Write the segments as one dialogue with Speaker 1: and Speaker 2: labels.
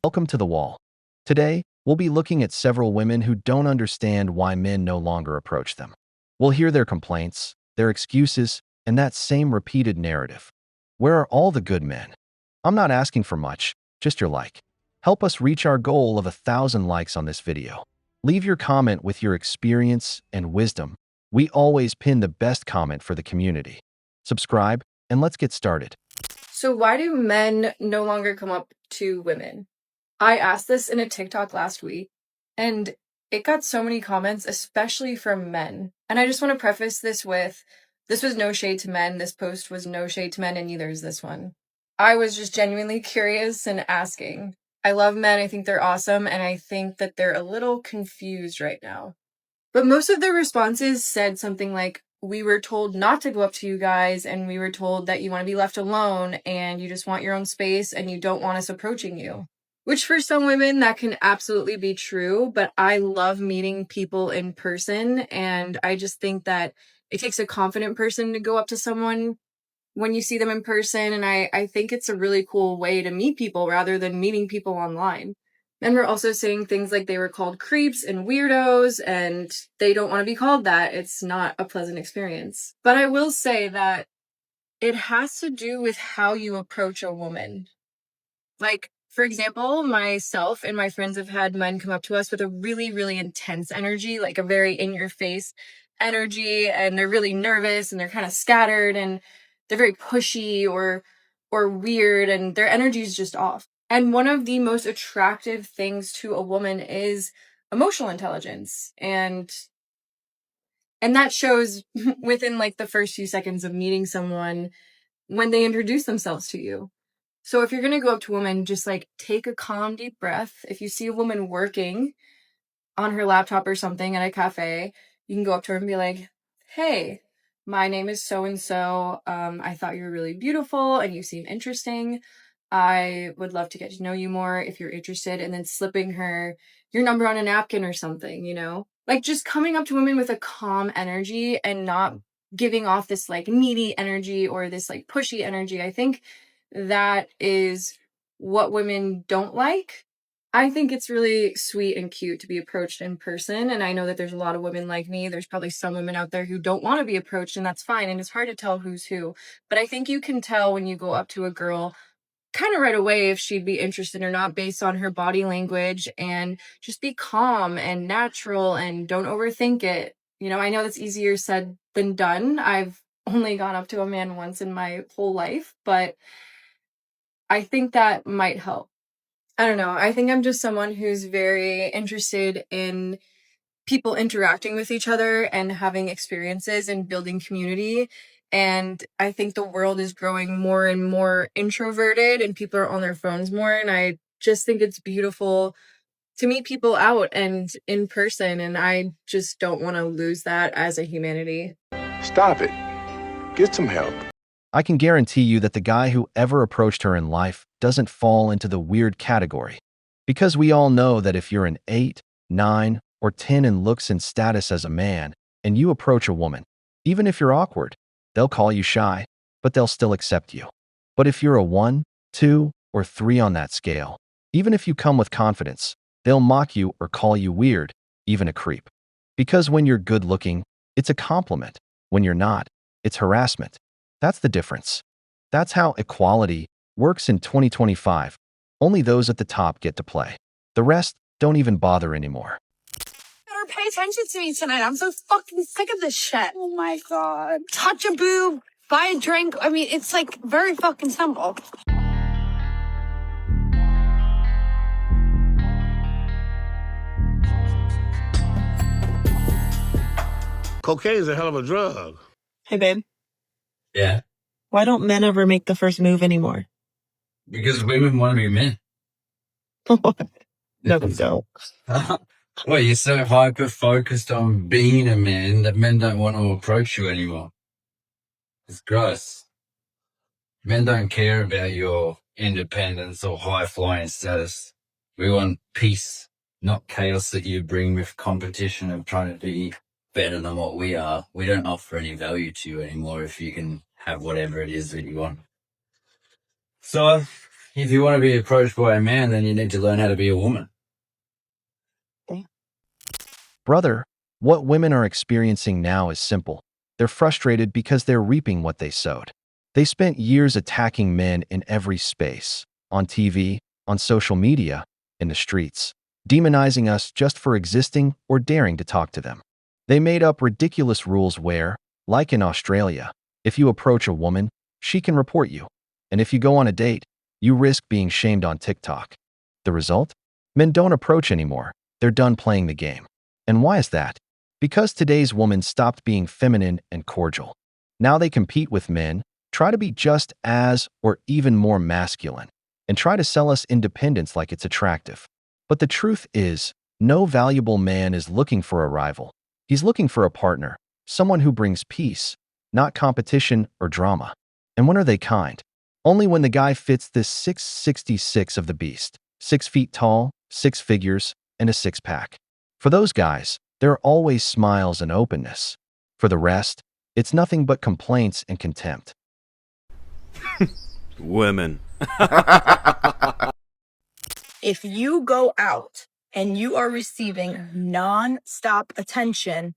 Speaker 1: Welcome to The Wall. Today, we'll be looking at several women who don't understand why men no longer approach them. We'll hear their complaints, their excuses, and that same repeated narrative. Where are all the good men? I'm not asking for much, just your like. Help us reach our goal of 1,000 likes on this video. Leave your comment with your experience and wisdom. We always pin the best comment for the community. Subscribe, and let's get started.
Speaker 2: So why do men no longer come up to women? I asked this in a TikTok last week, and it got so many comments, especially from men. And I just want to preface this with, this was no shade to men. This post was no shade to men, and neither is this one. I was just genuinely curious and asking. I love men. I think they're awesome, and I think that they're a little confused right now. But most of their responses said something like, we were told not to go up to you guys, and we were told that you want to be left alone, and you just want your own space, and you don't want us approaching you. Which for some women, that can absolutely be true, but I love meeting people in person, and I just think that it takes a confident person to go up to someone when you see them in person, and I think it's a really cool way to meet people rather than meeting people online. And we're also saying things like they were called creeps and weirdos, and they don't want to be called that. It's not a pleasant experience. But I will say that it has to do with how you approach a woman. Like, for example, myself and my friends have had men come up to us with a really, really intense energy, like a very in-your-face energy, and they're really nervous and they're kind of scattered and they're very pushy or weird, and their energy is just off. And one of the most attractive things to a woman is emotional intelligence, and that shows within like the first few seconds of meeting someone when they introduce themselves to you. So if you're going to go up to a woman, just like take a calm, deep breath. If you see a woman working on her laptop or something at a cafe, you can go up to her and be like, hey, my name is so-and-so. I thought you were really beautiful and you seem interesting. I would love to get to know you more if you're interested. And then slipping her your number on a napkin or something, like just coming up to women with a calm energy and not giving off this like needy energy or this like pushy energy. I think that is what women don't like. I think it's really sweet and cute to be approached in person. And I know that there's a lot of women like me. There's probably some women out there who don't want to be approached, and that's fine. And it's hard to tell who's who. But I think you can tell when you go up to a girl kind of right away if she'd be interested or not based on her body language, and just be calm and natural and don't overthink it. I know that's easier said than done. I've only gone up to a man once in my whole life, but I think that might help. I don't know. I think I'm just someone who's very interested in people interacting with each other and having experiences and building community. And I think the world is growing more and more introverted and people are on their phones more. And I just think it's beautiful to meet people out and in person. And I just don't want to lose that as a humanity.
Speaker 3: Stop it. Get some help.
Speaker 1: I can guarantee you that the guy who ever approached her in life doesn't fall into the weird category. Because we all know that if you're an 8, 9, or 10 in looks and status as a man, and you approach a woman, even if you're awkward, they'll call you shy, but they'll still accept you. But if you're a 1, 2, or 3 on that scale, even if you come with confidence, they'll mock you or call you weird, even a creep. Because when you're good looking, it's a compliment. When you're not, it's harassment. That's the difference. That's how equality works in 2025. Only those at the top get to play. The rest don't even bother anymore.
Speaker 4: Better pay attention to me tonight. I'm so fucking sick of this shit. Oh my god. Touch a boob, buy a drink. I mean, it's like very fucking simple.
Speaker 5: Cocaine is a hell of a drug.
Speaker 6: Hey, babe.
Speaker 7: Yeah,
Speaker 6: Why don't men ever make the first move anymore?
Speaker 7: because women want to be men.
Speaker 6: No, they don't.
Speaker 7: Well, you're so hyper focused on being a man that men don't want to approach you anymore. It's gross. Men don't care about your independence or high flying status. We want peace, not chaos that you bring with competition of trying to be better than what we are. We don't offer any value to you anymore if you can have whatever it is that you want. So If you want to be approached by a man, then you need to learn how to be a woman.
Speaker 1: Brother, what women are experiencing now is simple. They're frustrated because they're reaping what they sowed. They spent years attacking men in every space, on TV, on social media, in the streets, demonizing us just for existing or daring to talk to them. They made up ridiculous rules where, like in Australia, if you approach a woman, she can report you. And if you go on a date, you risk being shamed on TikTok. The result? Men don't approach anymore. They're done playing the game. And why is that? Because today's woman stopped being feminine and cordial. Now they compete with men, try to be just as or even more masculine, and try to sell us independence like it's attractive. But the truth is, no valuable man is looking for a rival. He's looking for a partner, someone who brings peace, not competition or drama. And when are they kind? Only when the guy fits this 666 of the beast, 6 feet tall, 6 figures, and a six-pack. For those guys, there are always smiles and openness. For the rest, it's nothing but complaints and contempt.
Speaker 8: Women.
Speaker 9: If you go out and you are receiving non-stop attention,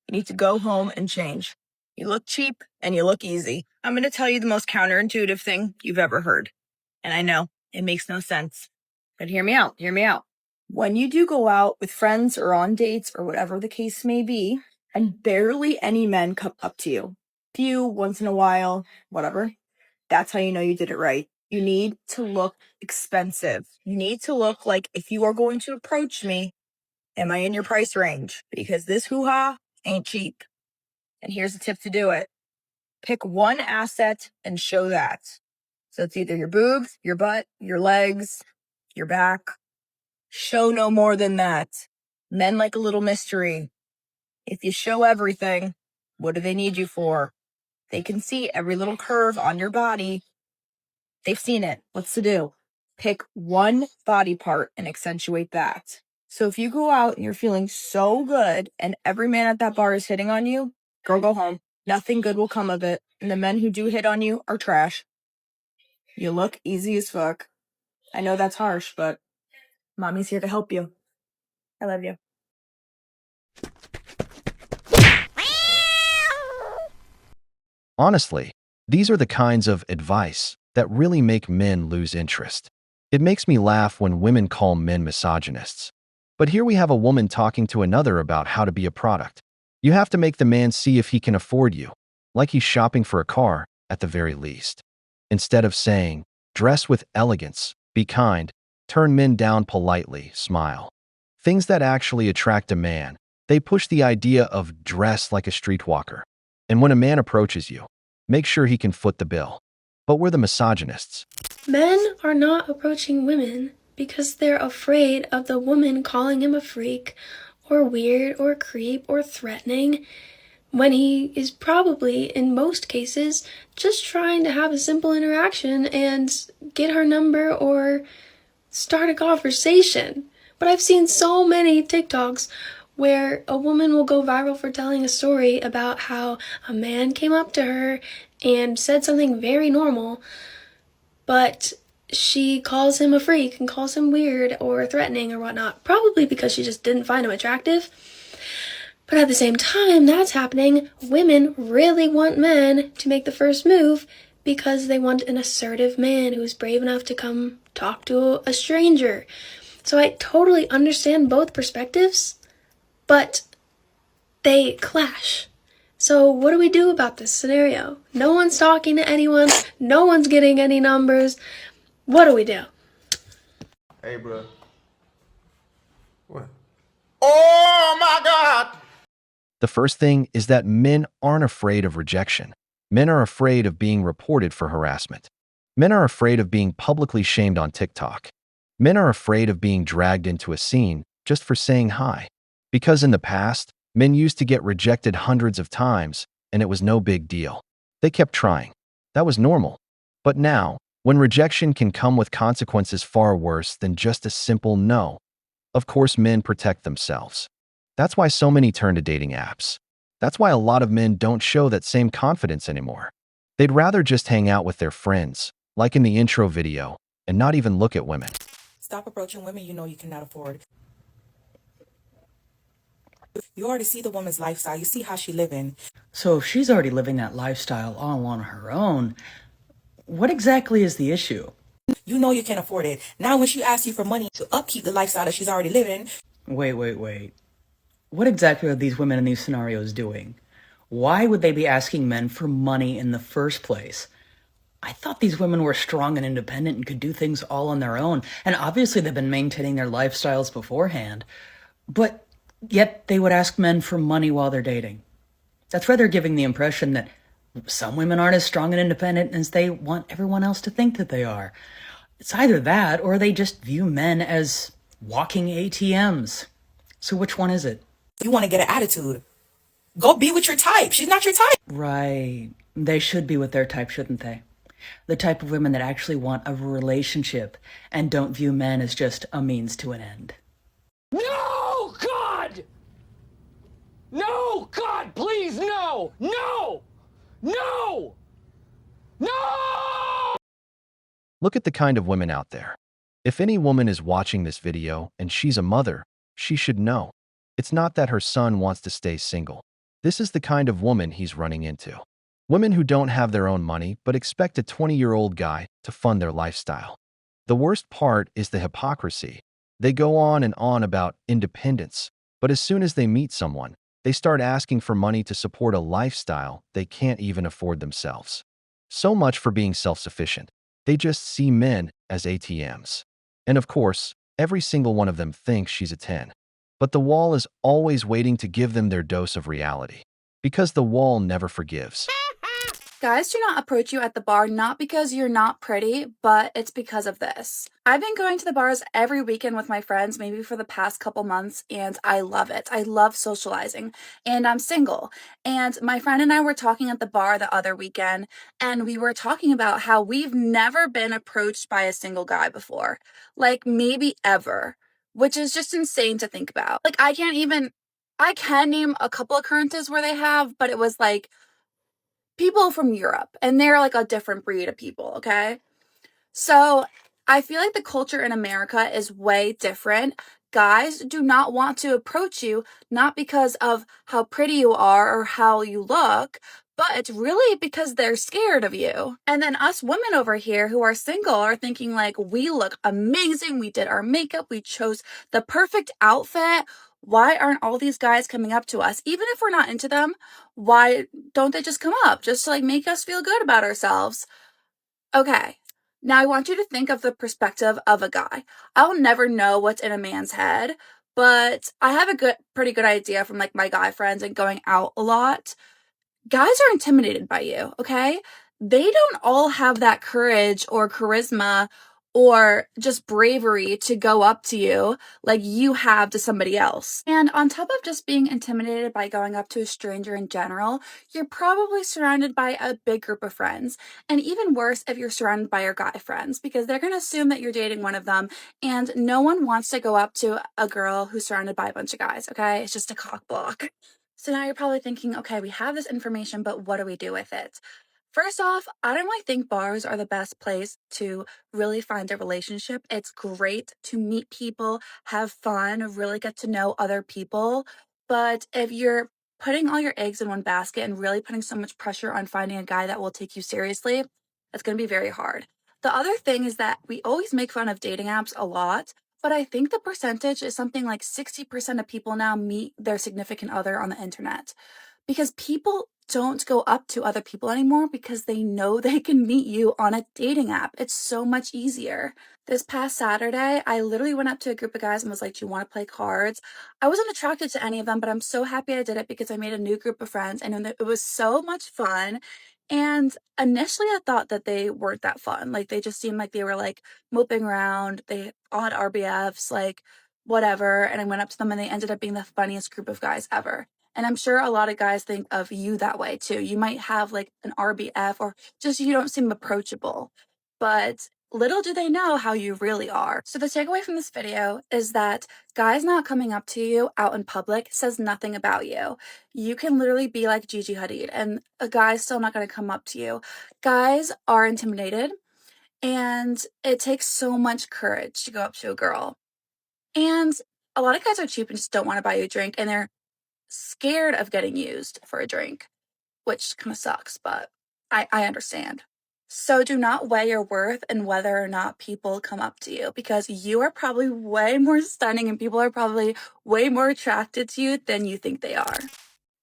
Speaker 9: you need to go home and change. You look cheap and you look easy. I'm going to tell you the most counterintuitive thing you've ever heard. And I know it makes no sense, but hear me out. Hear me out. When you do go out with friends or on dates or whatever the case may be, and barely any men come up to you, few once in a while, whatever, that's how you know you did it right. You need to look expensive. You need to look like, if you are going to approach me, am I in your price range? Because this hoo-ha ain't cheap. And here's a tip to do it. Pick one asset and show that. So it's either your boobs, your butt, your legs, your back. Show no more than that. Men like a little mystery. If you show everything, what do they need you for? They can see every little curve on your body. They've seen it. What's to do? Pick one body part and accentuate that. So if you go out and you're feeling so good and every man at that bar is hitting on you, girl, go home. Nothing good will come of it. And the men who do hit on you are trash. You look easy as fuck. I know that's harsh, but mommy's here to help you. I love you.
Speaker 1: Honestly, these are the kinds of advice that really make men lose interest. It makes me laugh when women call men misogynists. But here we have a woman talking to another about how to be a product. You have to make the man see if he can afford you, like he's shopping for a car at the very least. Instead of saying, dress with elegance, be kind, turn men down politely, smile. Things that actually attract a man, they push the idea of dress like a streetwalker. And when a man approaches you, make sure he can foot the bill. But we're the misogynists.
Speaker 10: Men are not approaching women because they're afraid of the woman calling him a freak or weird or creep or threatening, when he is probably, in most cases, just trying to have a simple interaction and get her number or start a conversation. But I've seen so many TikToks where a woman will go viral for telling a story about how a man came up to her and said something very normal, but she calls him a freak and calls him weird or threatening or whatnot, probably because she just didn't find him attractive. But at the same time that's happening, women really want men to make the first move because they want an assertive man who's brave enough to come talk to a stranger. So I totally understand both perspectives, but they clash. So what do we do about this scenario? No one's talking to anyone. No one's getting any numbers. What do we do?
Speaker 11: Hey, bro. What? Oh, my God!
Speaker 1: The first thing is that men aren't afraid of rejection. Men are afraid of being reported for harassment. Men are afraid of being publicly shamed on TikTok. Men are afraid of being dragged into a scene just for saying hi. Because in the past, men used to get rejected hundreds of times, and it was no big deal. They kept trying. That was normal. But now, when rejection can come with consequences far worse than just a simple no, of course men protect themselves. That's why so many turn to dating apps. That's why a lot of men don't show that same confidence anymore. They'd rather just hang out with their friends, like in the intro video, and not even look at women.
Speaker 8: Stop approaching women you know you cannot afford. You already see the woman's lifestyle. You see how she's living.
Speaker 12: So if she's already living that lifestyle all on her own, what exactly is the issue?
Speaker 8: You know you can't afford it. Now when she asks you for money to upkeep the lifestyle that she's already living.
Speaker 12: Wait. What exactly are these women in these scenarios doing? Why would they be asking men for money in the first place? I thought these women were strong and independent and could do things all on their own, and obviously they've been maintaining their lifestyles beforehand. But yet they would ask men for money while they're dating. That's rather giving the impression that some women aren't as strong and independent as they want everyone else to think that they are. It's either that or they just view men as walking ATMs. So which one is it?
Speaker 8: You want to get an attitude. Go be with your type. She's not your type.
Speaker 12: Right. They should be with their type, shouldn't they? The type of women that actually want a relationship and don't view men as just a means to an end.
Speaker 13: No, God! No, God, please, no! No! No! No!
Speaker 1: Look at the kind of women out there. If any woman is watching this video and she's a mother, she should know. It's not that her son wants to stay single. This is the kind of woman he's running into. Women who don't have their own money but expect a 20-year-old guy to fund their lifestyle. The worst part is the hypocrisy. They go on and on about independence, but as soon as they meet someone, they start asking for money to support a lifestyle they can't even afford themselves. So much for being self-sufficient. They just see men as ATMs. And of course, every single one of them thinks she's a 10. But the wall is always waiting to give them their dose of reality. Because the wall never forgives.
Speaker 2: Guys do not approach you at the bar not because you're not pretty, but it's because of this. I've been going to the bars every weekend with my friends, maybe for the past couple months, and I love it. I love socializing, and I'm single. And my friend and I were talking at the bar the other weekend, and we were talking about how we've never been approached by a single guy before. Like, maybe ever, which is just insane to think about. Like, I can name a couple occurrences where they have, but it was like, people from Europe, and they're like a different breed of people, okay? So I feel like the culture in America is way different. Guys do not want to approach you, not because of how pretty you are or how you look, but it's really because they're scared of you. And then us women over here who are single are thinking like, we look amazing, we did our makeup, we chose the perfect outfit. Why aren't all these guys coming up to us? Even if we're not into them, why don't they just come up just to like make us feel good about ourselves? Okay, now I want you to think of the perspective of a guy. I'll never know what's in a man's head, but I have a pretty good idea from like my guy friends and going out a lot. Guys are intimidated by you, okay? They don't all have that courage or charisma or just bravery to go up to you like you have to somebody else. And on top of just being intimidated by going up to a stranger in general, you're probably surrounded by a big group of friends. And even worse if you're surrounded by your guy friends, because they're going to assume that you're dating one of them, and no one wants to go up to a girl who's surrounded by a bunch of guys, okay? It's just a cock block. So now you're probably thinking, okay, we have this information, but what do we do with it? First off, I don't really think bars are the best place to really find a relationship. It's great to meet people, have fun, really get to know other people. But if you're putting all your eggs in one basket and really putting so much pressure on finding a guy that will take you seriously, it's going to be very hard. The other thing is that we always make fun of dating apps a lot, but I think the percentage is something like 60% of people now meet their significant other on the internet. Because people don't go up to other people anymore because they know they can meet you on a dating app. It's so much easier. This past Saturday, I literally went up to a group of guys and was like, do you want to play cards? I wasn't attracted to any of them, but I'm so happy I did it because I made a new group of friends and it was so much fun. And initially I thought that they weren't that fun. Like they just seemed like they were like moping around. They all had RBFs, like whatever. And I went up to them and they ended up being the funniest group of guys ever. And I'm sure a lot of guys think of you that way too. You might have like an RBF or just you don't seem approachable. But little do they know how you really are. So the takeaway from this video is that guys not coming up to you out in public says nothing about you. You can literally be like Gigi Hadid and a guy's still not going to come up to you. Guys are intimidated.
Speaker 4: And it takes so much courage to go up to a girl. And a lot of guys are cheap and just don't want to buy you a drink, and they're scared of getting used for a drink, which kind of sucks, but I understand. So do not weigh your worth and whether or not people come up to you, because you are probably way more stunning and people are probably way more attracted to you than you think they are.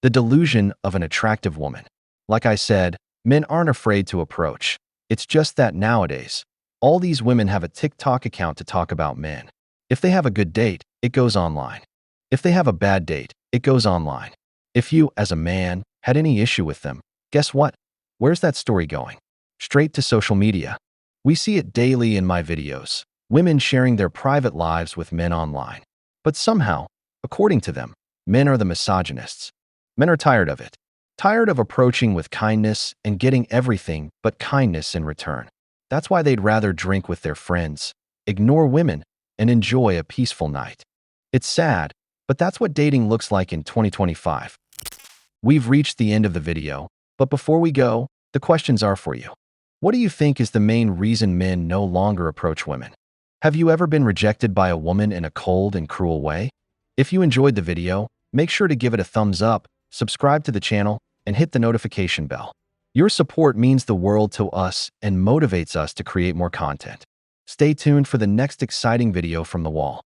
Speaker 1: The delusion of an attractive woman. Like I said, men aren't afraid to approach. It's just that nowadays, all these women have a TikTok account to talk about men. If they have a good date, it goes online. If they have a bad date, it goes online. If you, as a man, had any issue with them, guess what? Where's that story going? Straight to social media. We see it daily in my videos. Women sharing their private lives with men online. But somehow, according to them, men are the misogynists. Men are tired of it. Tired of approaching with kindness and getting everything but kindness in return. That's why they'd rather drink with their friends, ignore women, and enjoy a peaceful night. It's sad, but that's what dating looks like in 2025. We've reached the end of the video, but before we go, the questions are for you. What do you think is the main reason men no longer approach women? Have you ever been rejected by a woman in a cold and cruel way? If you enjoyed the video, make sure to give it a thumbs up, subscribe to the channel, and hit the notification bell. Your support means the world to us and motivates us to create more content. Stay tuned for the next exciting video from the wall.